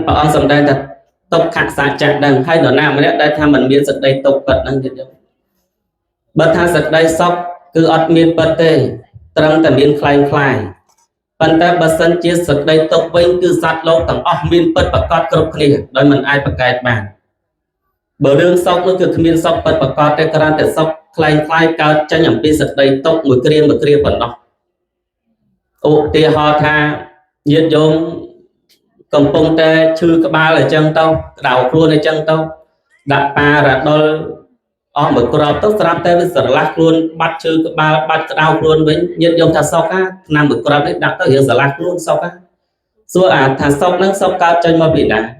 bà ông xong đây là tốc khắc xa chặt đằng hay nó nào mà đây tham mình miễn sạch đây tốc bật năng dịch bật tha sạch đây sóc cứ ọt miễn bật tê trăng ta miễn khai khai phần ta bật sân chia sạch đây tốc vinh cứ sát lô tầng ọt miễn bật bà cọt cực kia đôi mình ai bà cài bàn bởi đường sóc nó cứ miễn sóc bật bà cọt đây khả năng sóc khai khai cao cho nhầm bị sạch đây tốc một kia bật đó ô tìa họ tha nhiệt dông cầm bông tê chư cái ba là chân tao đào luôn là chân tao đặt ba là đôi một crop tốt sắp tê với sờ lắc luôn bắt chư cái ba bắt đào luôn với nhiệt dông thà sau cá nằm một crop đấy đặt tới hiện sờ lắc luôn sau cá xua thà sau nắng sau cao chân mà bị đá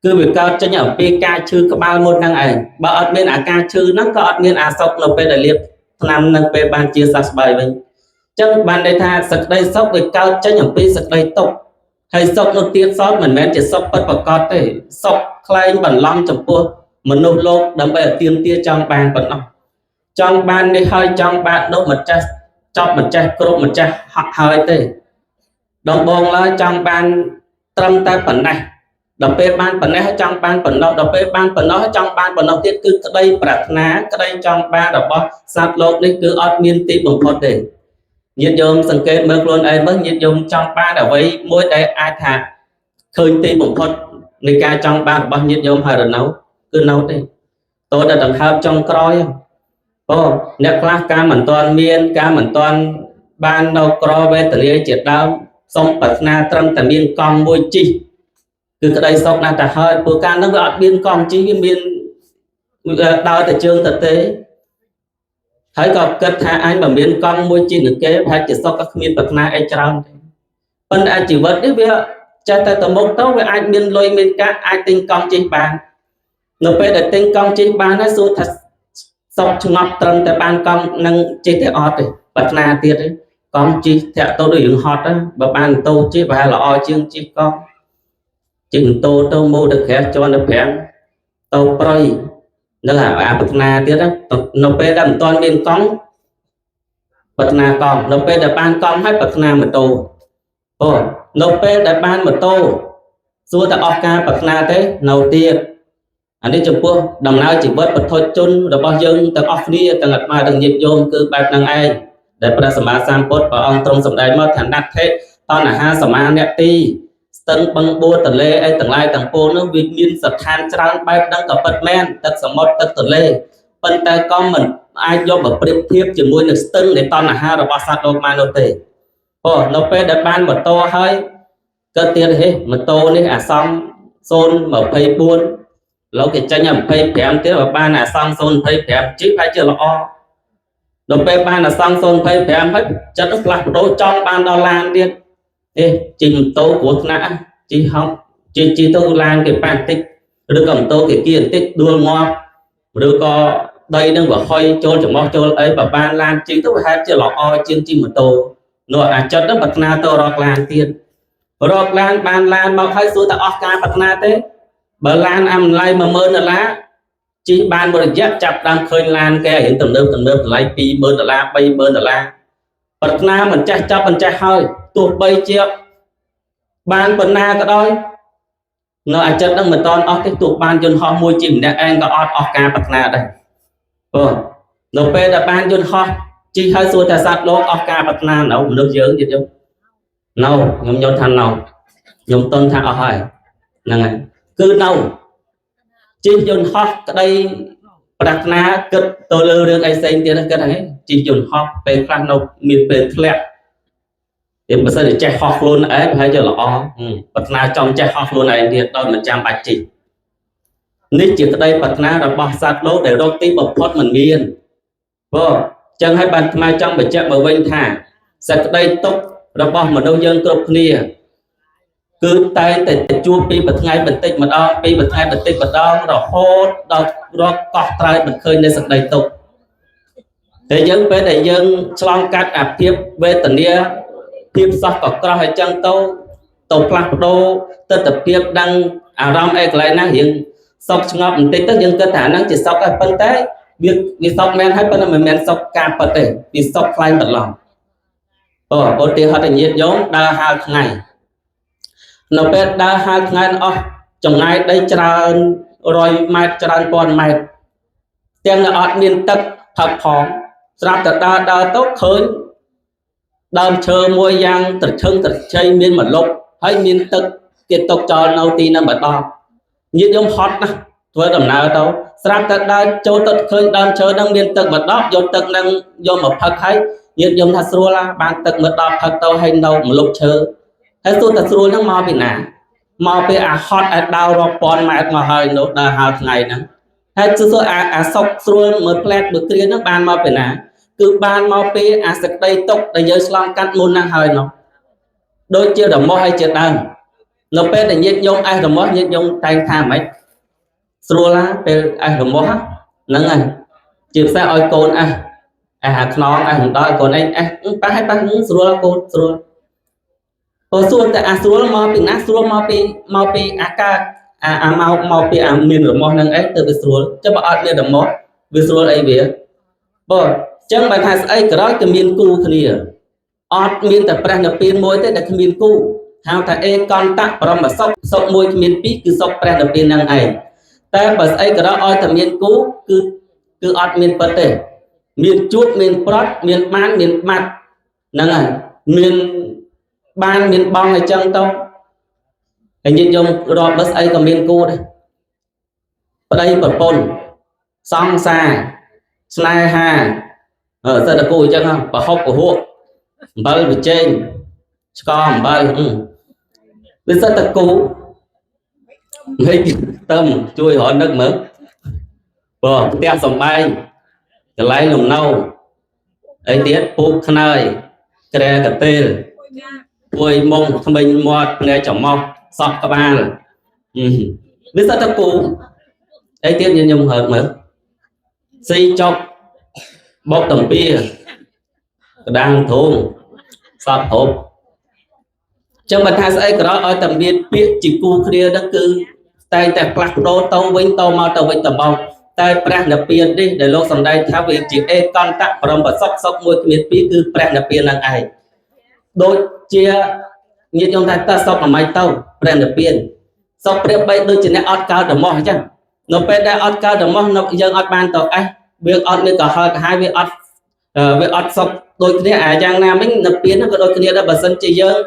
cứ việc cao chân ở pk chư cái ba môn năng ảnh ba ở bên ca chư nó có ở bên sau nó về đại liệp nằm năng về ban chia sạch bài mình chân ban đây tha sạch đây sóc về cao chân ở bên sạch đây tộc hay sọc nó tiên sót mình men chỉ sọc bất bạc cọt đấy sọc khai bản long chấm pua mình nô lô đâm bây giờ tiên tia trong bàn bản long trong bàn đi hơi trong bàn đâu mà cha chọc mình cha cột mình cha học hơi thế đồng bông là trong bàn trâm ta bản này đập bê ban bản này trong bàn bản đó đập bê ban bản đó trong bàn bản đó tiết cứ đây bạc ná cái đây trong bàn đập bó sát lột đấy cứ ọt miên tí bằng phật để nhiệt dông sân kê mơ luôn ai mất nhiệt dông trong ba đã với mỗi đây ai thà khơi tí bụng phật người ca trong ba bao nhiệt dông hay là nấu cứ nấu đi tôi đã từng hợp trong coi ô nét class ca mình toàn miên ca mình toàn ban đâu coi về tự lý triệt đau xong bật na trâm tầm miên con môi chi cứ cái đây xong na ta hơi bữa ca nó gọi biên con chi cái miên đau tại trường thực tế thấy gặp kết thả anh mà miễn con môi chi được kế hay chỉ so các miền bậc na ai trao bên ai chỉ vật đấy việc cho ta tầm một tấu với anh miền lôi miền cá ai tinh con chi bàn nó phải để tinh con chi bàn nó số thật sọc ngọc trần tại bàn con nâng chi thế ọt đấy bậc na tiệt đấy con chi theo tôi được hot đó bà bàn tôi chi và là o chương chi con chừng tôi mua được khẽ cho nó khẽ tôi proi nó là bậc na tiết đó nó pe đâm toàn miền cong bậc na con nó pe đập ban con hay bậc na một tô nó pe đập ban một tô xua ta oka bậc na thế đầu tiên anh đi chụp qua đầm nào chỉ bớt bật thôi chun rồi bao dương ta off đi ta ngặt mà đừng nhiệt dôm cứ bài năng ai để para sama sampot và ông trong sầm đại mất thành đắt thế to là ha sama nẹt ti tầng băng bua tầng lê ai tầng lai tầng bua nó việc miên sập than trăng bay đang gặp bật men tầng sầm mót tầng tầng lê bên tay con mình ai do bật priệp thiệp chỉ muốn được tầng để to là ha rồi bao sát đâu mà nó tệ nó pe đặt ban một tô hơi cơ tiền thế một tô này xong xôn mở pay buôn lâu cái tranh nhầm pay kém thế mà ban là xong xôn pay kém chứ phải chưa là o nó pe ban là xong xôn pay kém hết chất nước lạc đôi trong ban đo lan đi trình tố của nã chỉ không chỉ tôi làm cái bàn tích được cầm tôi cái kia tích đua ngon được có đây đang bảo khơi trôi chẳng bao trôi ấy và ban lan chỉ tôi hai chưa lọ oi trên chim một tô nó chất nó bật na tôi rọt lan tiền rọt lan ban lan mau thấy số ta oscar bật na thế bờ lan ăn lai mà mơn là lá chỉ ban một giác chặt đang khơi lan cái hiện tầm đơn lấy pi mơn là la bay mơn là la bật na mình chắc cho mình chắc hơi tụt bay chiếc ban bật na cái đôi nó anh chất đang mình toàn cái tụt ban dân họ môi chìm để anh có oscar bật na đây nó pe là ban dân họ chỉ hai số tài sản đó oscar bật na nấu nước dưỡng gì đâu nấu nhóm nhóm thành nấu nhóm tôn thang ở hỏi này cứ nấu chỉ dân họ cái đây bật na kết tôi lưu được ai xem tiền cái này chỉ dân họ pe khăn nấu miền pe flat thì bây giờ để chạy học luôn ấy hay giờ là bật na trong chạy học luôn này thì tôi mình chăm bạch chỉ nếu chỉ đây bật na là bỏ sát lỗ để đôi tí bật thoát mình miên chẳng hay bạn mai trong bài chạy mở vinh thả sẽ đây tốt là bỏ mà đâu dân cột nia cứ tay để chua pi bật ngay bật tích mà đo pi bật ngay bật tích bật đo rồi hốt đó cọt tay bật khơi nên sẽ đầy tục để dân với để dân long cắt áp tiếp về tận nia tiếp sau có cơ hội chân tàu plak đô tất tập tiếp đăng ram ek lại năng hiện sọc ngọc tích tất dân cơ thể năng chỉ sọc cái phân tế việc vì sọc men hay phân mình men sọc cà bật để vì sọc khai bật lòng ô tiền họ thành nhiệt giống đa hai ngày នៅពេលដើរហាលថ្ងៃអស់ចម្ងាយដីច្រើន100 ម៉ែត្រច្រើនពាន់ម៉ែត្រទាំងនៅអត់មានទឹកផឹកផងស្រាប់តែដើរទៅឃើញដើមឈើមួយយ៉ាងត្រឈឹងត្រជ័យមានម្លប់ហើយមានទឹកគេຕົកចោលនៅទីនោះម្ដងញាតិញោមហត់ណាស់ធ្វើដំណើរទៅស្រាប់តែដើរចូលទៅឃើញដើមឈើនឹងមានទឹកម្ដងយកទឹកនឹងយកមកផឹកហើយញាតិញោមថាស្រួលបានទឹកម្ដងផឹកទៅហើយនៅម្លប់ឈើហើយទោះតែស្រួលហ្នឹងមកពីណាមកពីអាហត់ឲ្យដើររាប់ពាន់ម៉ែត្រមកហើយនោះដើរហើរថ្ងៃហ្នឹងហើយទោះអាសុកស្រួលមើលផ្លែតមើលគ្រាហ្នឹងបានមកពីណាគឺបានមកពីអាសក្តីទុកដែលយើងឆ្លងកាត់មុនហ្នឹងហើយនោះដូចជារមាស់ហើយជាដើមនៅពេលដែលញាតិញោមអេះរមាស់ញាតិញោមតែងថាម៉េចស្រួលណាពេលអេះរមាស់ហ្នឹងហើយជាពិសេសឲ្យកូនអេះអាខ្នងអេះមិនដល់កូនអេះប៉ះឲ្យប៉ះស្រួលកូនស្រួលព្រោះស្រួលតែអាស្រួលមកពីណាស្រួលមកពីអាកាសមកពីអាមានរមាស់ហ្នឹងអីទៅវាស្រួលចាំបើអត់មានរមាស់វាស្រួលអីវាបើចឹងបើថាស្អីក្រោយក៏មានគូគ្នាអត់មានតែព្រះនិព្វានមួយទេដែលគ្មានគូហៅថាអេកន្តៈបរមសុខមួយគ្មានពីរគឺសុខព្រះនិព្វានហ្នឹងឯងតែបើស្អីក្រោយឲ្យតែមានគូគឺអត់មានពិតទេមានជួបមានប្រត់មានបានមានបាត់ហ្នឹងហើយមានបានមានបងអញ្ចឹងទៅហើយញាតិញោមរាប់បើស្អីក៏មានគូដែរប្តីប្រពន្ធសង្សារស្នេហាសិតតែគូអញ្ចឹងប្រហុកពហុអំបិលបចេងស្ករអំបិលវាសិតតែគូហើយទៅជួយរកនឹកមើលបើផ្ទះសំបែងកន្លែងលំនៅអីទៀតពូកខ្នើយក្រែកទេលពួយមុងថ្មិញមាត់ភ្នែកច្រមុះសក់ក្បាលវាសិតតែគូអីទៀតញញឹមហើមើលស៊ីចុកបោកតំពីកដាងធំសពគ្រប់ចឹងបើថាស្អីក្រោយឲ្យតែមានពាក្យជាគូគ្នាហ្នឹងគឺតែងតែផ្លាស់ប្ដូរទៅវិញទៅមកទៅវិញទៅមកតែព្រះនិព្វាននេះដែលលោកសម្ដែងថាវាជាអេកន្តៈបរមសុខមួយគ្មានពីរគឺព្រះនិព្វានហ្នឹងឯងដូចជាញាតិញោមថាតើសុខមិនទៅព្រះនិព្វានសុខប្រៀបបីដូចជាអ្នកអត់កើតរមាស់អញ្ចឹងនៅពេលដែលអត់កើតរមាស់យើងអត់បានទៅវាអត់មានកុហកកាហាយវាអត់សុខដូចគ្នាយ៉ាងណាមិញនិព្វានក៏ដូចគ្នាដែរបើសិនជាយើង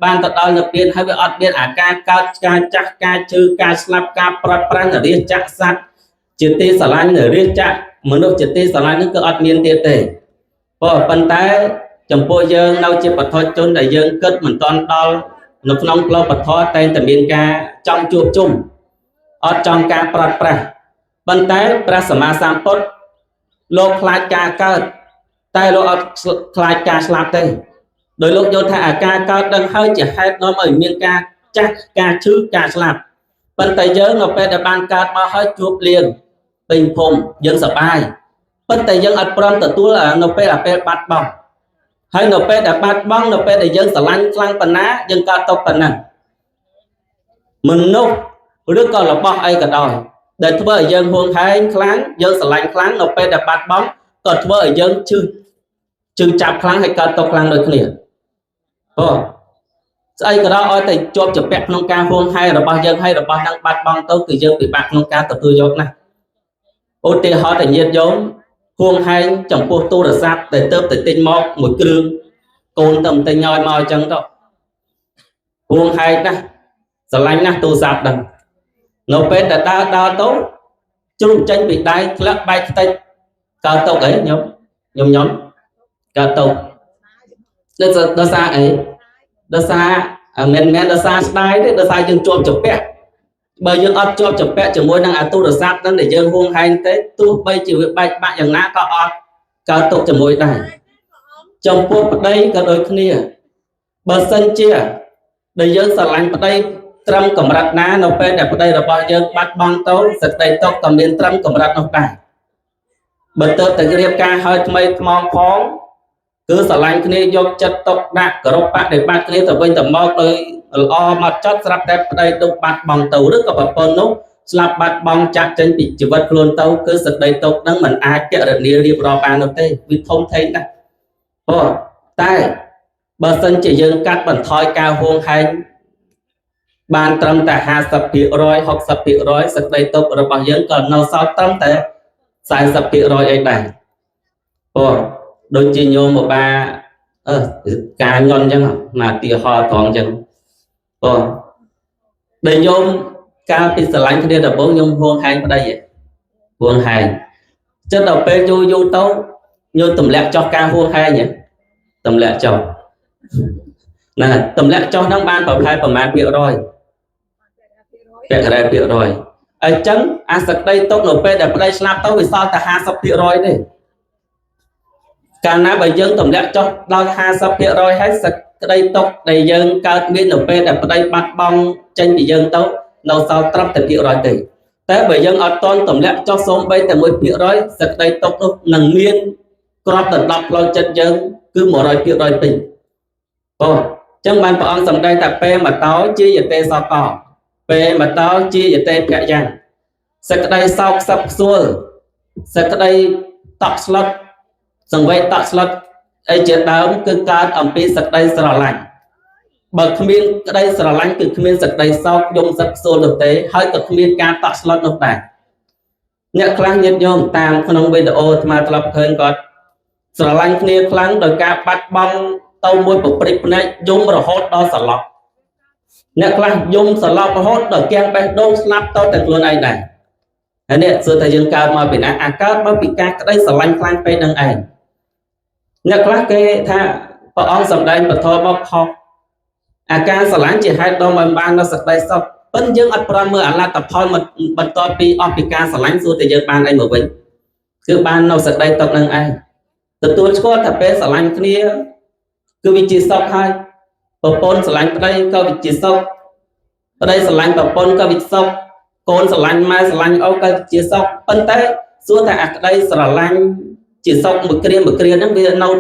បានទៅដល់និព្វានហើយវាអត់មានអាការកើតការចាស់ការជឿការស្លាប់ការប្រត់ប្រាំងរាជចក្រសត្វជាទីស្រឡាញ់រាជចក្រមនុស្សជាទីស្រឡាញ់នេះគឺអត់មានទៀតទេប៉ុន្តែចំពោះយើងនៅជាបឋមជនដែលយើងគិតមិនតាន់ដល់នៅក្នុងផ្លូវបឋមតែងតែមានការចង់ជួបជុំអត់ចង់ការប្រត់ប្រាស់ប៉ុន្តែព្រះសម្មាសម្ពុទ្ធលោកខ្លាចការកើតតែលោកអត់ខ្លាចការស្លាប់ទេដោយលោកយល់ថាអាការកើតដឹងហើយជាហេតុនាំឲ្យមានការចាស់ការឈឺការស្លាប់ប៉ុន្តែយើងនៅពេលដែលបានកើតមកហើយជួបលៀងពេញភូមិយើងសប្បាយប៉ុន្តែយើងអត់ព្រមទទួលនៅពេលបាត់បង់ហើយនៅពេលដែលបាត់បង់នៅពេលដែលយើងស្រឡាញ់ខ្លាំងប៉ុណ្ណាយើងកើតទុកប៉ុណ្ណឹងមនុស្សឬក៏របស់អីក៏ដោយដែលធ្វើឲ្យយើងហួងហែងខ្លាំងយើងស្រឡាញ់ខ្លាំងនៅពេលដែលបាត់បង់ក៏ធ្វើឲ្យយើងជឿចាប់ខ្លាំងហើយកើតទុកខ្លាំងដូចគ្នាស្អីក៏ដោយឲ្យតែជាប់ជាពាក់ក្នុងការហួងហែងរបស់យើងហើយរបស់នឹងបាត់បង់ទៅគឺយើងពិបាកក្នុងការទទួលយកណាឧទាហរណ៍តែញាតិញោមហួងហែងចំពោះទូរស័ព្ទដែលទៅទិញមកមួយគ្រឿងកូនទៅទិញឲ្យមកអញ្ចឹងទៅហួងហែងណាស្រឡាញ់ណាស់ទូរស័ព្ទហ្នឹងនៅពេលដែលដើរទៅជ្រុំចេញពីដៃធ្លាក់បែកខ្ទេចកើតទុកអីខ្ញុំកើតទុកដោយសារអីដោយសារមិនមែនដោយសារស្ដាយទេដោយសារយើងជាប់ជាពាក់បើយើងអត់ជាប់ជាពាក់ជាមួយនឹងអាទូរស័ព្ទហ្នឹងដែលយើងហួងហែងទេទោះបីជាវាបែកបាក់យ៉ាងណាក៏អត់កើតទុកជាមួយដែរចំពោះប្តីក៏ដូចគ្នាបើសិនជាដែលយើងស្រឡាញ់ប្តីត្រឹមកម្រិតណានៅពេលដែលប្តីរបស់យើងបាត់បង់ទៅសេចក្តីទុកក៏មានត្រឹមកម្រិតនោះដែរបើទៅតែរៀបការហើយថ្មីថ្មងផងគឺស្រឡាញ់គ្នាយកចិត្តទុកដាក់គោរពបដិបត្តិគ្នាទៅវិញទៅមកដោយល្អមកចត់ស្រាប់តែប្តីទុកបាត់បង់ទៅឬក៏ប្រពន្ធនោះស្លាប់បាត់បង់ចាក់ចេញពីជីវិតខ្លួនទៅគឺសេចក្តីទុកនឹងមិនអាចគណនារៀបរាប់បាននោះទេវាធំធេងណាស់តែបើសិនជាយើងកាត់បន្ថយការហួងហែង ban trầm tại 50% 60% sực đầy tục rồi bảo dưỡng còn nâu sau trầm tại 40% ấy này đôi chi nhôm một ba cá nhân chẳng mà tìa họ thoáng chẳng để nhôm cao thì sẽ lánh cái là bố nhôm vuông hai ở đây vậy vuông hai chất đầu pe du du tấu như tầm lẹ cho cao vuông hai nhỉ tầm lẹ cho nè tầm lẹ cho nó ban vào hai phần màn biểu rồi việc ra biểu rồi ấy chấn sạc đây tốt nổ pe để đây snap tấu vì sao cả 20% rồi đi cả ná bởi dân tầm lẹ cho đo 20% hết sạc đây tốt đầy dân cao miên nổ pe để đây bắt bong tranh bị dân tấu nấu sau trắp thật hiệu rồi tỷ thế bởi dân ở tôn tổng lẽ cho sống bây tại mỗi hiệu rồi sạc đây tốt lúc nâng miên crop tận đọc lo chân dân cứ một rồi hiệu rồi tỷ chẳng bàn bảo ông dòng đây là P mà táo chia về T so cỏ P mà táo chia về T phẹ dàng sạc đây sau sắp xuôi sạc đây tọt slot dòng vậy tọt slot ấy chết đám cứ cao ẩm phí sạc đây sờ lạnh bậc miên cái đây sờ lạnh từ miên sạc đây sau dùng sạc xuôi thực tế hơi cực miên cao tọt slot nộp đài nhạc kháng nhiệt nhôm tàm không nông video mà tập hơn còn sờ lạnh kia kháng đời ca bắt bong tàu môi bộ prip này dùng rồi hốt đo sờ lọc nhạc kháng dùng sờ lọc hốt đời keng bay đô snap tàu từ luôn này này anh ấy sự thời gian cao mà bị nã cao mà bị ca cái đây sờ lạnh kháng bay đằng ảnh nhạc kháng cái tha bảo ông sầm đây mà thôi bóc học ca sờ lạnh chỉ hai đo mà ban nó sờ đây sau vẫn dương ở pram mưa là tập thôi mà bật to pi ca sờ lạnh xuống thời gian ban đây mở bình cứ ban nó sờ đây tập đằng ảnh từ tôi có tập bé sờ lạnh kia cứ vị trí sọc hai bồn sờ lạnh đây có vị trí sọc ở đây sờ lạnh bồn có vị trí sọc cồn sờ lạnh mai sờ lạnh ốc có vị trí sọc phân tế xuống tại ở đây sờ lạnh chỉ sọc một kia nó bị nâu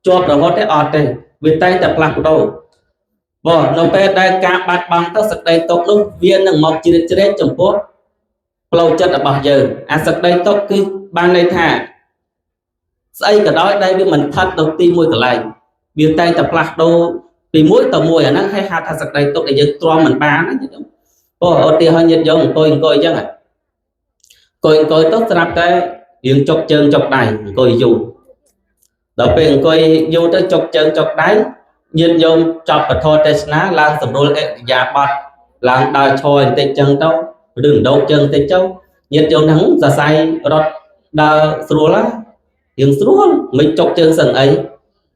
cho rồi hót cái ọt đây vì tay tập lạc đầu nó bé đây cá bát bằng tất sực đây tốt lúc viên đừng mọc chỉ để chấm bốt lâu chất ở bao giờ sực đây tốt cứ ban đây thả xây cả đó đây với mình thật đầu tiên môi cả lại việc tay tập lạc đâu vì mỗi tàu mùi ở nó hay hạt thật sạch đây tốt để dân cho mình bán ở tiền hơi nhiệt giống coi chứ ạ coi tốt sắp cái điện chọc chân chọc đài coi dù đầu tiên coi dù tới chọc chân chọc đáy nhiên dùng chọc và thôi tết ná lan sầm đôi giả bọt lan đào trôi tê chân đâu đừng đâu chân tê châu nhiệt dầu nắng ra say rót đào sủa lá điện sủa mình chọc chân sần ấy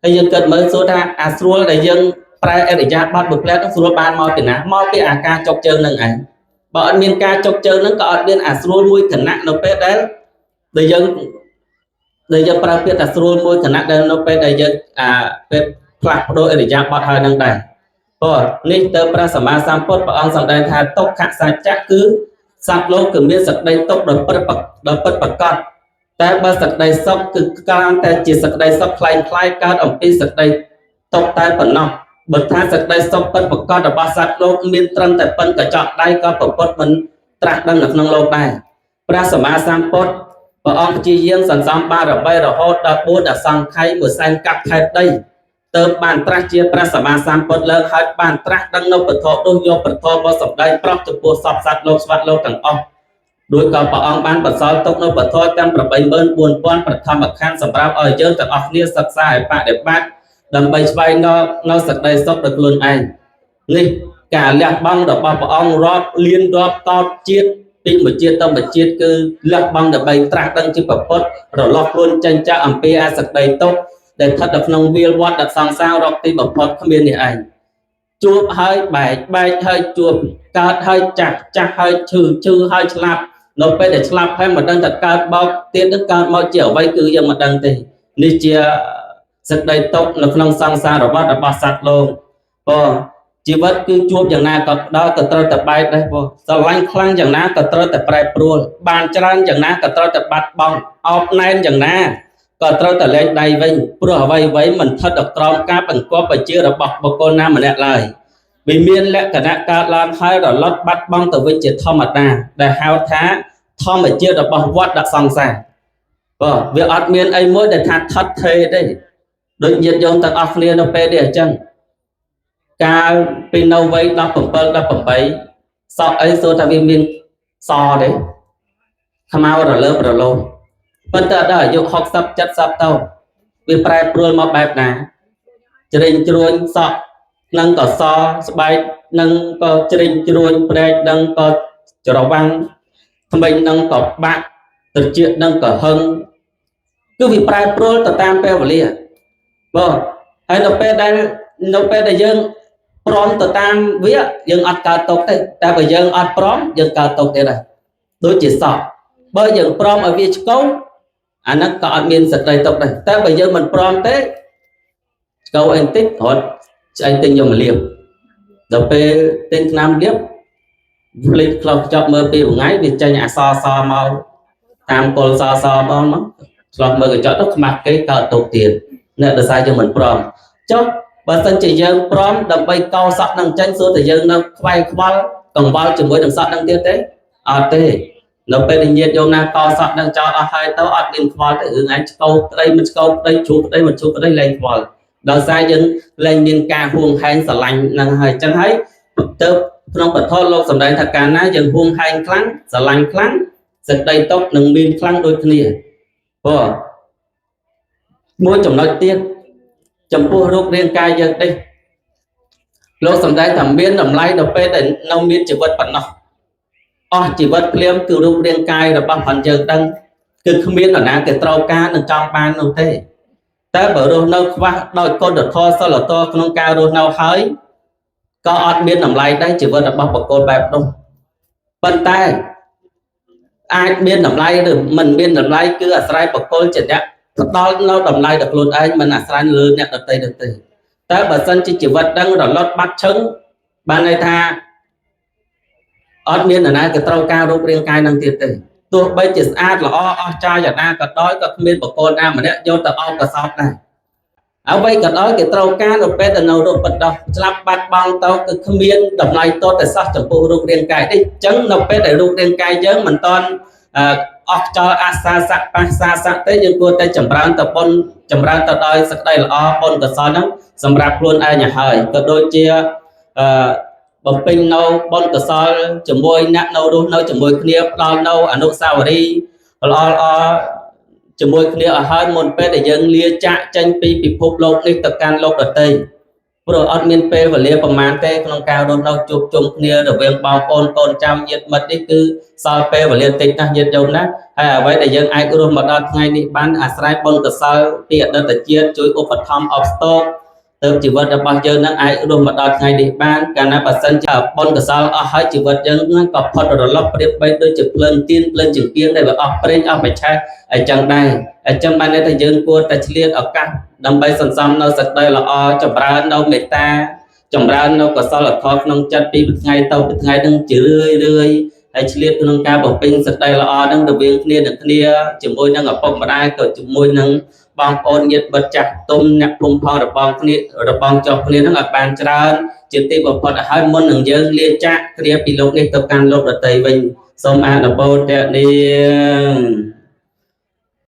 hay dân cần mới số ra sủa để dân prai để ra bắt bực lét sủa ban mò tiền á mò cái ca chọc chân nâng ảnh bọn miền ca chọc chân nó có bên sủa nuôi thằng nặng nó pet đấy để dân prai pet sủa nuôi thằng nặng đây nó pet để dân pet plak đôi để ra bắt hơi nâng đài nít tơ pra sắm sam pot bọn ông sắm đây thay tốc khạc sai chắc cứ sắp lô cứ biết sập đây tốc đợt bật conแต่បើសក្តីសុខគឺការតែជាសក្តីសុខคล้ายៗកើតអំពីសក្តីទុកតែប៉ុណ្ណោះបើថាសក្តីសុខពិតប្រកបរបស់សត្វលោកមានត្រឹមតែប៉ុនកញ្ចក់ដៃក៏ប្រពុតមិនត្រាស់ដឹងនៅក្នុងលោកដែរព្រះសម្មាសម្ពុទ្ធព្រះអង្គព្យាយាមសន្សំបារមីរហូតដល់4ដល់សង្ខ័យមួយសែនកាប់ខែដីទើបបានត្រាស់ជាព្រះសម្មាសម្ពុទ្ធលើកហើយបានត្រាស់ដឹងនៅពធនោះយកពធរបស់សម្ដែងប្រុសចំពោះសពសត្វលោកស្វាត់លោកទាំងអស់ដោយក៏ព្រះអង្គបានបន្សល់ទុកនៅពធទាំង 84000 ប្រធមខណ្ឌសម្រាប់ឲ្យយើងទាំងអស់គ្នាសិក្សាឲ្យបដិបត្តិដើម្បីស្វែងរកនៅសេចក្តីសុខដោយខ្លួនឯងនេះការលះបង់របស់ព្រះអង្គរាប់លានរាប់តបជាតិពីមួយជាតិទៅមួយជាតិគឺលះបង់ដើម្បីត្រាស់ដឹងជាប្រពុតរលាស់ខ្លួនចេញចាកអំពីអសេចក្តីទុក្ខដែលស្ថិតនៅក្នុងវាលវត្តដ៏សង្សាររកទីបំផុតគ្មាននេះឯងជួបហើយបែកហើយជួបកើតហើយចាស់ហើយឈឺហើយស្លាប់នៅពេលដែលស្លាប់ហើយមិនដឹងតែកើតបោកទៀតនឹងកើតមកជាអ្វីគឺយើងមិនដឹងទេនេះជាសេចក្តីទុក្ខនៅក្នុងសង្សាររបស់សត្វលោកជីវិតគឺជួបយ៉ាងណាក៏ដល់ក៏ត្រូវតែបែកដែរស្រឡាញ់ខ្លាំងយ៉ាងណាក៏ត្រូវតែប្រែប្រួលបានច្រើនយ៉ាងណាក៏ត្រូវតែបាត់បង់អោបណែនយ៉ាងណាក៏ត្រូវតែលែងដៃវិញព្រោះអ្វីមិនស្ថិតក្រោមការបង្គាប់បញ្ជារបស់បុគ្គលណាម្នាក់ឡើយវាមានលក្ខណៈកើតឡើងហើយរលត់បាត់បង់ទៅវិញជាធម្មតាដែលហៅថាធម្មជាតិរបស់វដ្តសង្សារវាអត់មានអីមួយដែលថាថត់ថេរទេដូចញាតិញោមទាំងអស់គ្នានៅពេលនេះអញ្ចឹង កាលពីនៅវ័យ17 18សក់អីសូថាវាមានសទេខ្មៅរលើបរលោងប៉ុន្តែដល់អាយុ60 70ទៅវាប្រែប្រួលមកបែបណាជ្រេញជ្រួញសក់នឹងក៏សស្បែកនឹងក៏ជ្រេញជ្រួញប្រែកនឹងក៏ច្រវាំងថ្មិញនឹងក៏បាក់ត្រចៀកនឹងក៏ហឹងគឺវាប្រែប្រួលទៅតាមពេលវេលាបងហើយនៅពេលដែលយើងព្រមទៅតាមវាយើងអត់កើតទុកទេតែបើយើងអត់ព្រមយើងកើតទុកទេដែរដូចជាសក់បើយើងព្រមឲ្យវាឆ្កូវអាហ្នឹងក៏អត់មានសក្តិទុកដែរតែបើយើងមិនព្រមទេឆ្កូវអីបន្តិចរត់ស្អីទិញយកមកលាបដល់ពេលទិញថ្នាំលាបភ្លេចខ្លោះចប់មើលពីថ្ងៃវាចេញអសសមកតាមគល់សសបងមកឆ្លោះមើលកញ្ចក់ទៅខ្មាស់គេកើតទុកទៀតអ្នកដោយសារយើងមិនព្រមចុះបើសិនជាយើងព្រមដើម្បីកោសក់នឹងចេញសួរតែយើងនៅខ្វាយខ្វល់កង្វល់ជាមួយនឹងសក់នឹងទៀតទេអត់ទេនៅពេលដែលញាតិយោមណាកោសក់នឹងចោលអស់ហើយទៅអត់មានខ្វល់ទេរឿងឯងឆ្កោក្តីមិនឆ្កោក្តីជ្រូកក្តីមិនជ្រូកក្តីលែងខ្វល់ដោយសារយើងលែងមានការហួងហែងស្រឡាញ់នឹងហើយចឹងហើយទៅក្នុងពធលោកសម្ដែងថាកាលណាយើងហួងហែងខ្លាំងស្រឡាញ់ខ្លាំងសេចក្តីទុកនឹងមានខ្លាំងដូចគ្នាព្រោះមួយចំណុចទៀតចំពោះរូបរាងកាយយើងទេលោកសម្ដែងថាមានតម្លៃដល់ពេលដែលនៅមានជីវិតប៉ុណ្ណោះអស់ជីវិតភ្លាមគឺរូបរាងកាយរបស់ផងយើងដឹងគឺគ្មាននរណាគេត្រូវការនឹងចង់បាននោះទេតែបើរស់នៅខ្វះដោយគុណធម៌សិលធម៌ក្នុងការរស់នៅហើយក៏អត់មានតម្លៃដែរជីវិតរបស់បុគ្គលបែបនោះប៉ុន្តែអាចមានតម្លៃឬមិនមានតម្លៃគឺអាស្រ័យបុគ្គលជាអ្នកផ្ដល់នៅតម្លៃដល់ខ្លួនឯងមិនអាស្រ័យលើអ្នកដទៃទេតែបើសិនជាជីវិតដឹងរលត់បាត់ឈឹងបានន័យថាអត់មាននរណាគេត្រូវការរូបរាងកាយនឹងទៀតទេទោះបីជាស្អាតល្អអស្ចារ្យយ៉ាងណាក៏ដោយក៏គ្មានបុគ្គលណាម្នាក់យកទៅអោបកសោតដែរអ្វីក៏ដោយគេត្រូវការនៅពេលដែលនៅរូបបដោះស្លាប់បាត់បង់ទៅគឺគ្មានតម្លៃតតែសោះចំពោះរូបរាងកាយនេះអញ្ចឹងនៅពេលដែលរូបរាងកាយយើងមិនតាន់អស់ចោលអាសាសៈបាសាសៈទេយើងគួរតែចម្រើនទៅបុណ្យចម្រើនទៅដោយសេចក្តីល្អបុណ្យកុសលហ្នឹងសម្រាប់ខ្លួនឯងឲ្យហើយក៏ដូចជាបំពេញនៅបុណ្យកុសលជាមួយអ្នកនៅរស់នៅជាមួយគ្នាផ្ដល់នៅអនុស្សាវរីយ៍ល្អជាមួយគ្នាឲ្យហើយមុនពេលដែលយើងលាចាកចេញពីពិភពលោកនេះទៅកាន់លោកដទៃព្រោះអត់មានពេលវេលាប្រមាណទេក្នុងការរស់នៅជួបជុំគ្នារវាងបងប្អូនកូនចៅញាតិមិត្តនេះគឺសល់ពេលវេលាតិចណាស់ញាតិញោមណាហើយអ្វីដែលយើងអាចរស់មកដល់ថ្ងៃនេះបានអាស្រ័យបុណ្យកុសលពីអតីតជាតិជួយឧបត្ថម្ភអបស្តោកទើបជីវិតរបស់យើងនឹងអាចរស់មកដល់ថ្ងៃនេះបានកាលណាបើសិនជាបុណ្យកុសលអស់ហើយជីវិតយើងនឹងក៏ផុតរលត់ប្រៀបបីដូចជាភ្លើងទៀនភ្លើងចង្កៀងដែលវាអស់ប្រេងអស់បច្ឆេះអញ្ចឹងដែរអញ្ចឹងបានន័យថាយើងគួរតែឆ្លៀតឱកាសដើម្បីសន្សំនៅសេចក្តីល្អចម្រើននៅមេត្តាចម្រើននៅកុសលធម៌ក្នុងចិត្តពីថ្ងៃទៅថ្ងៃនឹងជារឿយហើយឆ្លៀតក្នុងការបំពេញសេចក្តីល្អនឹងរវាងគ្នានឹងគ្នាជាមួយនឹងឪពុកម្ដាយក៏ជាមួយនឹងបងប្អូនញាតិមិត្តចាស់ទុំអ្នកភូមិផងរបងគ្នារបងចុះគ្នានឹងឲ្យបានច្រើនជាទីបំផុតឲ្យមុននឹងយើងលាចាកគ្រាពីលោកនេះទៅកាន់លោកដទៃវិញសូមអនុមោទនា